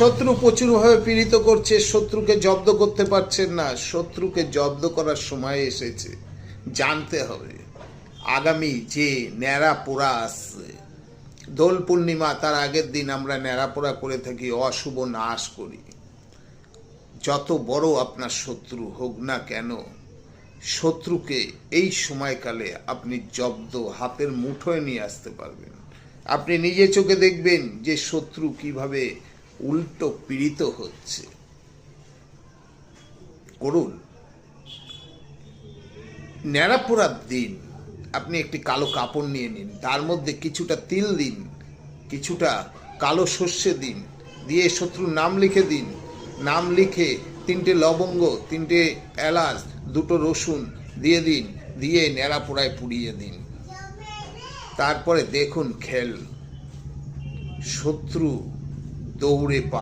শত্রু প্রচুরভাবে পীড়িত করছে, শত্রুকে জব্দ করতে পারছেন না। শত্রুকে জব্দ করার সময় এসেছে। জানতে হবে আগামী যে ন্যাড়া পোড়া আসছে, দোল পূর্ণিমা তার আগের দিন আমরা ন্যাড়া পোড়া করে থাকি, অশুভ নাশ করি। যত বড় আপনার শত্রু হোক না কেন, শত্রুকে এই সময়কালে আপনি জব্দ হাতের মুঠোয় নিয়ে আসতে পারবেন। আপনি নিজে চোখে দেখবেন যে শত্রু কিভাবে উল্টো পীড়িত হচ্ছে। করুন ন্যাড়া পোড়ার দিন আপনি একটি কালো কাপড় নিয়ে নিন, তার মধ্যে কিছুটা তিল দিন, কিছুটা কালো সর্ষে দিন, দিয়ে শত্রুর নাম লিখে দিন। নাম লিখে 3টে লবঙ্গ, 3টে এলাচ, 2টো রসুন দিয়ে দিন, দিয়ে ন্যাড়া পোড়ায় পুড়িয়ে দিন। তারপরে দেখুন খেল, শত্রু দৌড়ে